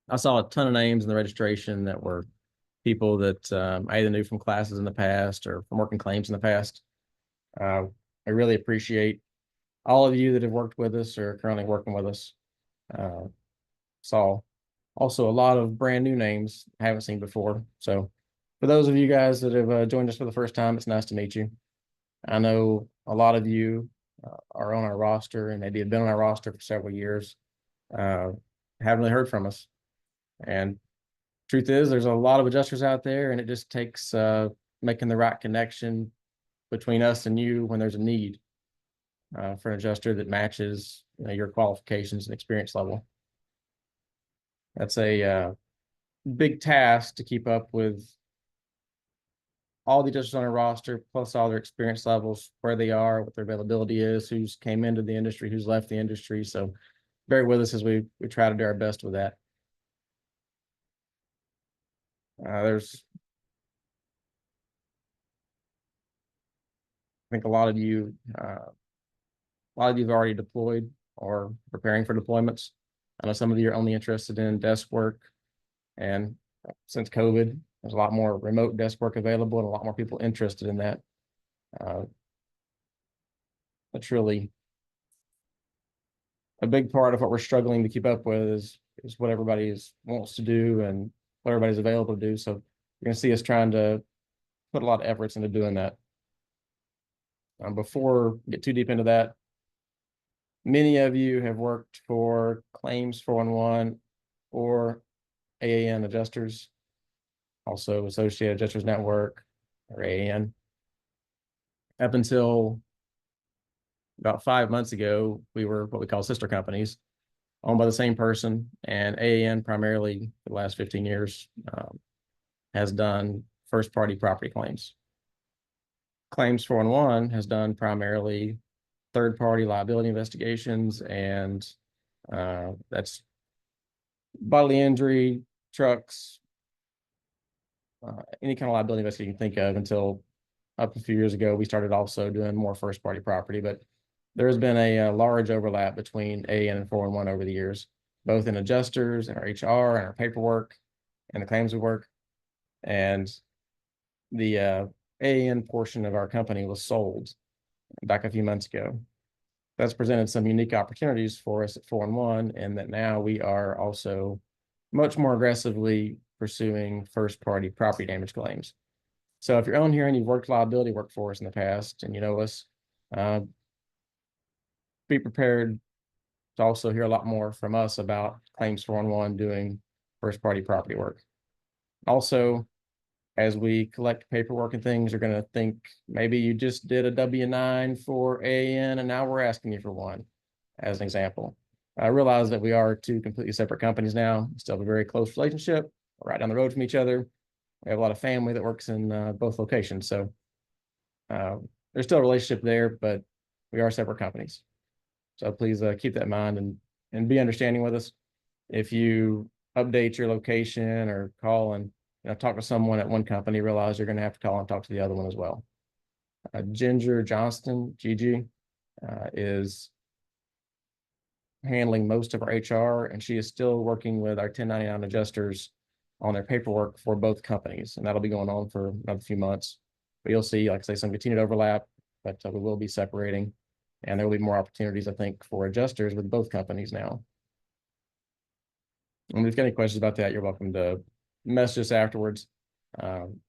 I saw a ton of names in the registration that were people that I either knew from classes in the past or from working claims in the past. Uh, I really appreciate all of you that have worked with us or are currently working with us. Uh, saw also a lot of brand new names I haven't seen before. So for those of you guys that have joined us for the first time, it's nice to meet you. I know a lot of you are on our roster and maybe have been on our roster for several years. Uh, haven't really heard from us. And truth is, there's a lot of adjusters out there, and it just takes making the right connection between us and you when there's a need for an adjuster that matches your qualifications and experience level. That's a big task to keep up with all the adjusters on our roster, plus all their experience levels, where they are, what their availability is, who's came into the industry, who's left the industry. So bear with us as we try to do our best with that. There's, I think a lot of you have already deployed or preparing for deployments. I know some of you are only interested in desk work, and since COVID, there's a lot more remote desk work available and a lot more people interested in that. That's really a big part of what we're struggling to keep up with is what everybody wants to do and what everybody's available to do. So you're going to see us trying to put a lot of efforts into doing that. Before we get too deep into that, many of you have worked for Claims 411 or AAN adjusters, also Associated Adjusters Network or AAN. Up until about 5 months ago, we were what we call sister companies, owned by the same person, and AAN primarily for the last 15 years has done first party property claims. Claims 411 has done primarily third party liability investigations, and that's bodily injury, trucks, any kind of liability investigation you can think of. Until up a few years ago, we started also doing more first party property, but there's been a large overlap between AAN and 411 over the years, both in adjusters and our HR and our paperwork and the claims we work. And the AAN portion of our company was sold back a few months ago. That's presented some unique opportunities for us at 411, and that now we are also much more aggressively pursuing first party property damage claims. So if you're on here and you've worked liability work for us in the past and you know us, be prepared to also hear a lot more from us about Claims 411 doing first party property work. Also, as we collect paperwork and things, you're going to think maybe you just did a W-9 for AAN and now we're asking you for one, as an example. I realize that we are two completely separate companies now. We still have a very close relationship, right down the road from each other. We have a lot of family that works in both locations. So there's still a relationship there, but we are separate companies. So please keep that in mind and be understanding with us. If you update your location or call and talk to someone at one company, realize you're going to have to call and talk to the other one as well. Ginger Johnston, Gigi, is handling most of our HR, and she is still working with our 1099 adjusters on their paperwork for both companies, and that'll be going on for another few months. But you'll see, like I say, some continued overlap, but we will be separating, and there will be more opportunities, I think, for adjusters with both companies now. And if you've got any questions about that, you're welcome to message us afterwards. And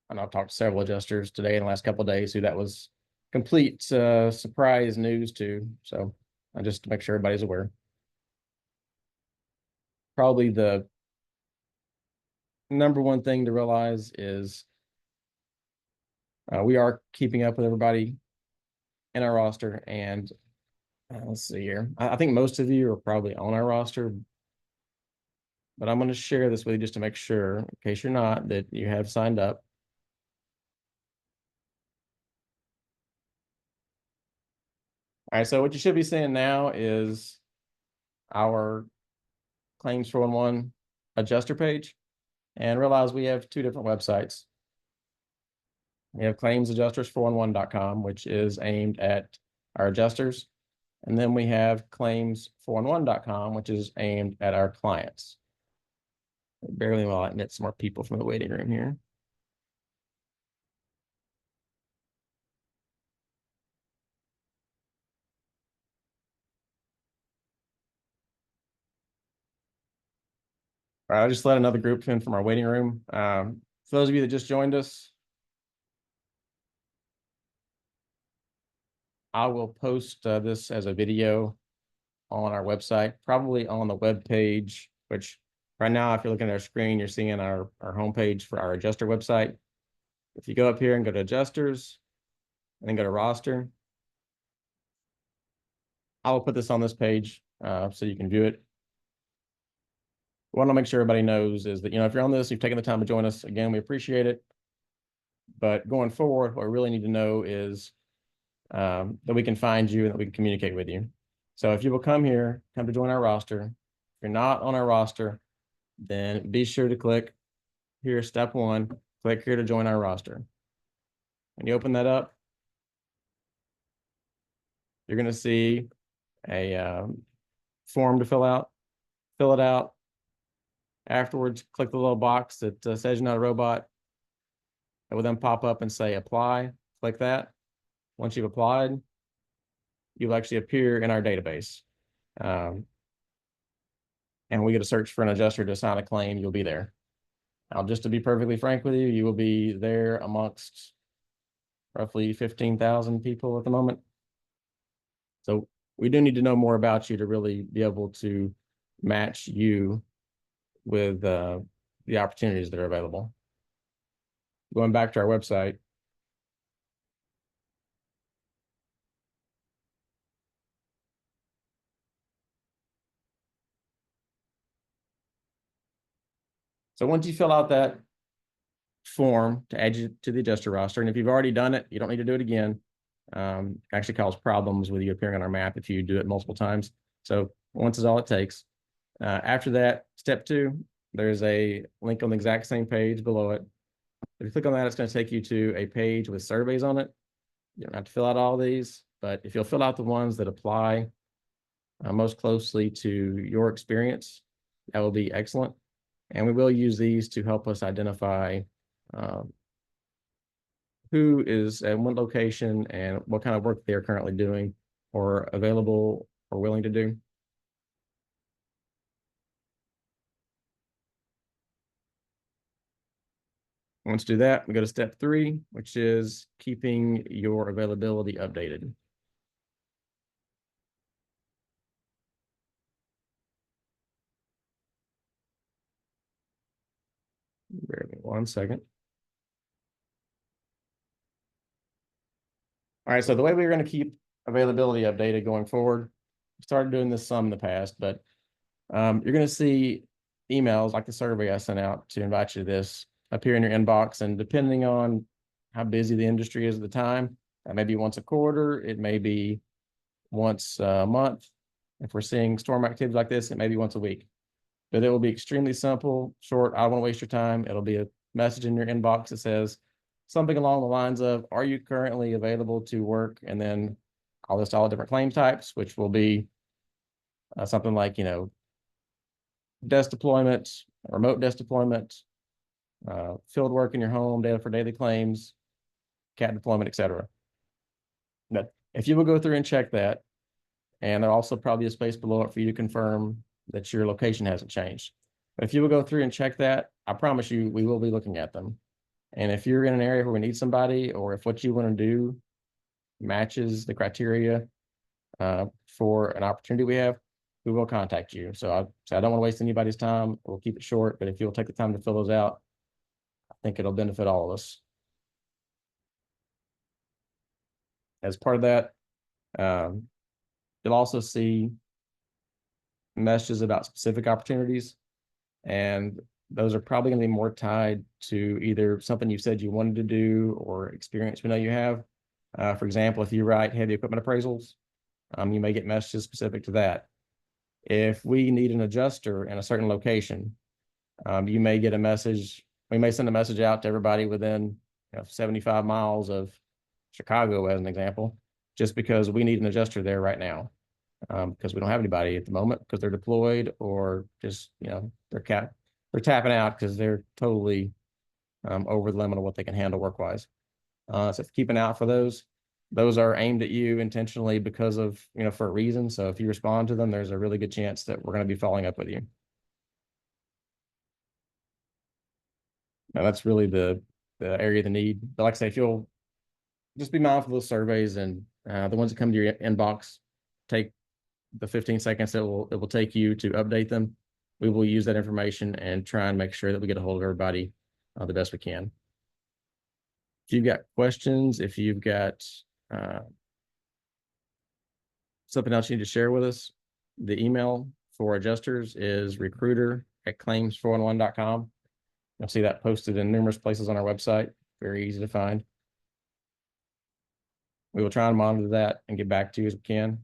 I've talked to several adjusters today in the last couple of days who that was complete surprise news to. So just to make sure everybody's aware. Probably the number one thing to realize is we are keeping up with everybody in our roster. And let's see here. I think most of you are probably on our roster, but I'm going to share this with you just to make sure, in case you're not, that you have signed up. All right, so what you should be seeing now is our Claims 411 adjuster page, and realize we have two different websites. We have claimsadjusters411.com, which is aimed at our adjusters. And then we have claims411.com, which is aimed at our clients. Barely will I admit some more people from the waiting room here. All right, I just let another group in from our waiting room. For those of you that just joined us, I will post this as a video on our website, probably on the web page, which right now, if you're looking at our screen, you're seeing our homepage for our adjuster website. If you go up here and go to adjusters and then go to roster, I will put this on this page so you can view it. What I want to make sure everybody knows is that, if you're on this, you've taken the time to join us, again, we appreciate it. But going forward, what we really need to know is that we can find you and that we can communicate with you. So if you will come to join our roster. If you're not on our roster, then be sure to click here, step 1, click here to join our roster. When you open that up, you're going to see a form to fill out. Fill it out. Afterwards, click the little box that says you're not a robot. It will then pop up and say apply. Click that. Once you've applied, you'll actually appear in our database. And we get a search for an adjuster to assign a claim, you'll be there. Now, just to be perfectly frank with you, you will be there amongst roughly 15,000 people at the moment. So we do need to know more about you to really be able to match you with the opportunities that are available. Going back to our website, so once you fill out that form to add you to the adjuster roster, and if you've already done it, you don't need to do it again. Actually cause problems with you appearing on our map if you do it multiple times. So once is all it takes. After that, step 2, there's a link on the exact same page below it. If you click on that, it's going to take you to a page with surveys on it. You don't have to fill out all these, but if you'll fill out the ones that apply most closely to your experience, that will be excellent. And we will use these to help us identify who is at what location and what kind of work they're currently doing or available or willing to do. Once do that, we go to step 3, which is keeping your availability updated. Bear with me 1 second. All right, so the way we're going to keep availability updated going forward, we started doing this some in the past, but you're going to see emails like the survey I sent out to invite you to this appear in your inbox. And depending on how busy the industry is at the time, that may be once a quarter, it may be once a month. If we're seeing storm activity like this, it may be once a week. But it will be extremely simple, short. I don't want to waste your time. It'll be a message in your inbox that says something along the lines of, are you currently available to work? And then I'll list all the different claim types, which will be something like, desk deployment, remote desk deployment, field work in your home, data for daily claims, CAT deployment, etc. But if you will go through and check that, and there'll also probably be a space below it for you to confirm that your location hasn't changed. But if you will go through and check that, I promise you, we will be looking at them. And if you're in an area where we need somebody, or if what you want to do matches the criteria for an opportunity we have, we will contact you. So I don't want to waste anybody's time. We'll keep it short, but if you'll take the time to fill those out, I think it'll benefit all of us. As part of that, you'll also see messages about specific opportunities, and those are probably going to be more tied to either something you said you wanted to do or experience we know you have. For example, if you write heavy equipment appraisals, you may get messages specific to that. If we need an adjuster in a certain location, you may get a message. We may send a message out to everybody within 75 miles of Chicago, as an example, just because we need an adjuster there right now, because we don't have anybody at the moment because they're deployed or just, they're they're tapping out because they're totally over the limit of what they can handle work-wise. So keep an eye out for those. Those are aimed at you intentionally because of, for a reason. So if you respond to them, there's a really good chance that we're going to be following up with you. Now that's really the area of the need. But like I say, if you'll just be mindful of those surveys and the ones that come to your inbox, take the 15 seconds it will take you to update them. We will use that information and try and make sure that we get a hold of everybody the best we can. If you've got questions, if you've got something else you need to share with us, the email for adjusters is recruiter@claims411.com. You'll see that posted in numerous places on our website. Very easy to find. We will try and monitor that and get back to you as we can.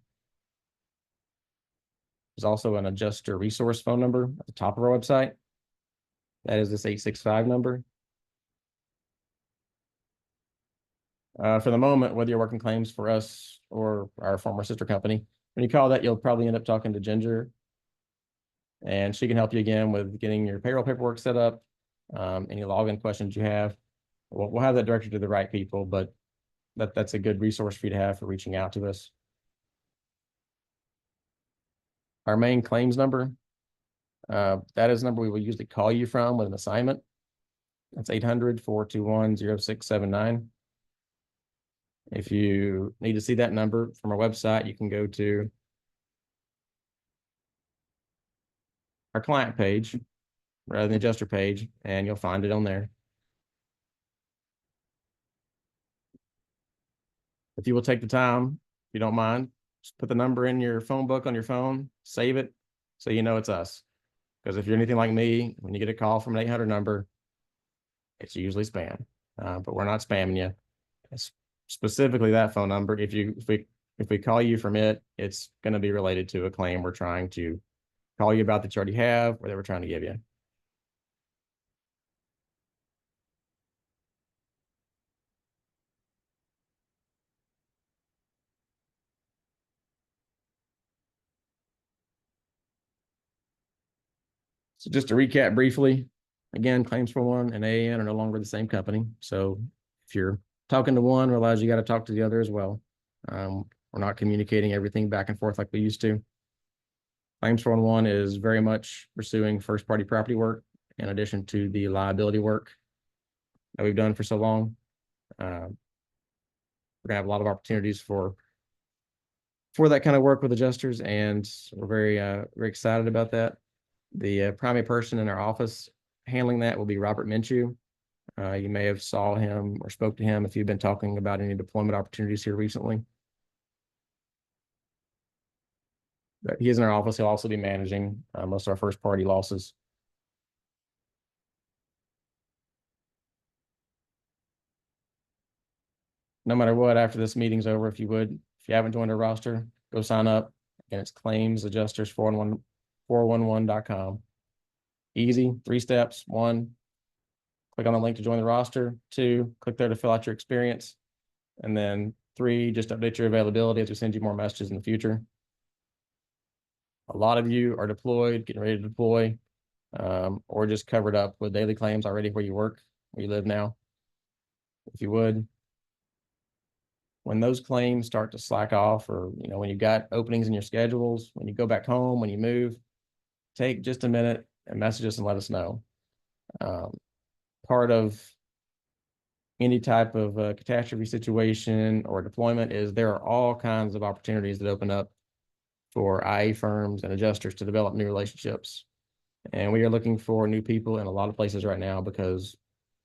There's also an adjuster resource phone number at the top of our website. That is this 865 number. For the moment, whether you're working claims for us or our former sister company, when you call that, you'll probably end up talking to Ginger, and she can help you again with getting your payroll paperwork set up, any login questions you have. We'll have that directed to the right people, but that's a good resource for you to have for reaching out to us. Our main claims number, that is the number we will usually call you from with an assignment. That's 800-421-0679. If you need to see that number from our website, you can go to our client page rather than the adjuster page, and you'll find it on there. If you will take the time, if you don't mind, just put the number in your phone book on your phone, save it so you know it's us. Because if you're anything like me, when you get a call from an 800 number, it's usually spam. But we're not spamming you. It's specifically that phone number. If we call you from it, it's going to be related to a claim we're trying to call you about that you already have, or that we're trying to give you. So just to recap briefly, again, Claims for One and AAN are no longer the same company. So if you're talking to one, realize you got to talk to the other as well. We're not communicating everything back and forth like we used to. Claims for One is very much pursuing first-party property work in addition to the liability work that we've done for so long. We're gonna have a lot of opportunities for that kind of work with adjusters, and we're very excited about that. The primary person in our office handling that will be Robert Minshew. You may have saw him or spoke to him if you've been talking about any deployment opportunities here recently. But he is in our office. He'll also be managing most of our first party losses. No matter what, after this meeting's over, if you haven't joined our roster, go sign up. Again, it's claimsadjusters411.com. Easy, 3 steps. 1, click on the link to join the roster. 2, click there to fill out your experience. And then 3, just update your availability as we send you more messages in the future. A lot of you are deployed, getting ready to deploy, or just covered up with daily claims already where you work, where you live now. If you would, when those claims start to slack off, or when you've got openings in your schedules, when you go back home, when you move, take just a minute and message us and let us know. Part of any type of catastrophe situation or deployment is there are all kinds of opportunities that open up for IA firms and adjusters to develop new relationships. And we are looking for new people in a lot of places right now because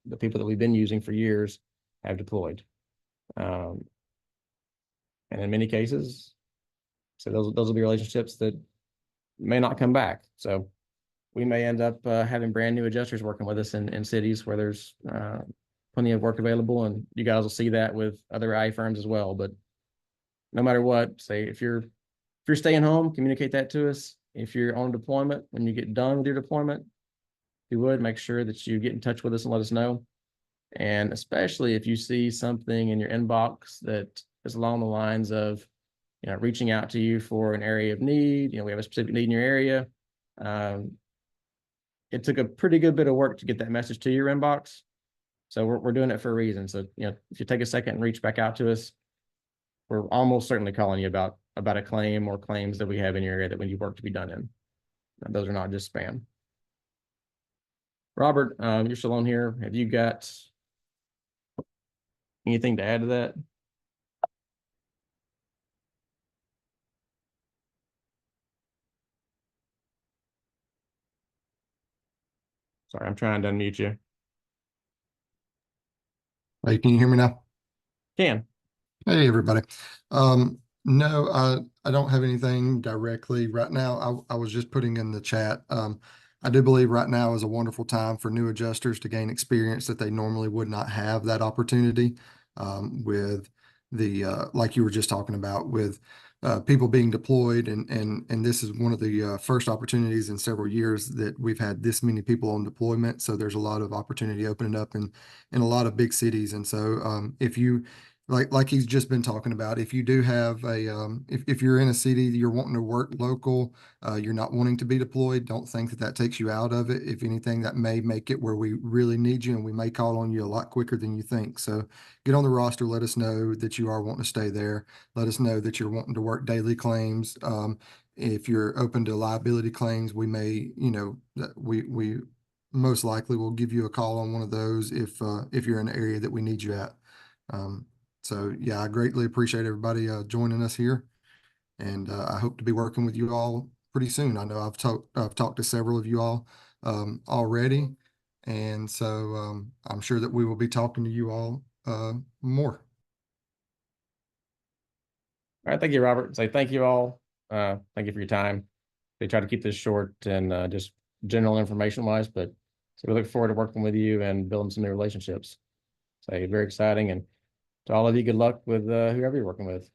the people that we've been using for years have deployed. And in many cases, so those will be relationships that may not come back. So we may end up having brand new adjusters working with us in cities where there's plenty of work available, and you guys will see that with other IA firms as well. But no matter what, say if you're staying home, communicate that to us. If you're on deployment, when you get done with your deployment, if you would make sure that you get in touch with us and let us know. And especially if you see something in your inbox that is along the lines of, reaching out to you for an area of need, we have a specific need in your area. it took a pretty good bit of work to get that message to your inbox. So we're doing it for a reason. So, if you take a second and reach back out to us, we're almost certainly calling you about a claim or claims that we have in your area that we need work to be done in. Now, those are not just spam. Robert, you're still on here. Have you got anything to add to that? Sorry, I'm trying to unmute you. Hey, can you hear me now? Can. Hey, everybody. No, I don't have anything directly right now. I was just putting in the chat. I do believe right now is a wonderful time for new adjusters to gain experience that they normally would not have that opportunity, with like you were just talking about, with people being deployed, and this is one of the first opportunities in several years that we've had this many people on deployment. So there's a lot of opportunity opening up in a lot of big cities. And so if you like he's just been talking about, if you do have if you're in a city, you're wanting to work local, you're not wanting to be deployed, don't think that takes you out of it. If anything, that may make it where we really need you and we may call on you a lot quicker than you think. So get on the roster, let us know that you are wanting to stay there. Let us know that you're wanting to work daily claims. If you're open to liability claims, we may, we most likely will give you a call on one of those if you're in an area that we need you at. So yeah, I greatly appreciate everybody joining us here, and I hope to be working with you all pretty soon. I know I've talked to several of you all already, and so I'm sure that we will be talking to you all more. All right, thank you, Robert. Say thank you all. Thank you for your time. They try to keep this short and just general information wise, but so we look forward to working with you and building some new relationships. So very exciting, and to all of you, good luck with whoever you're working with.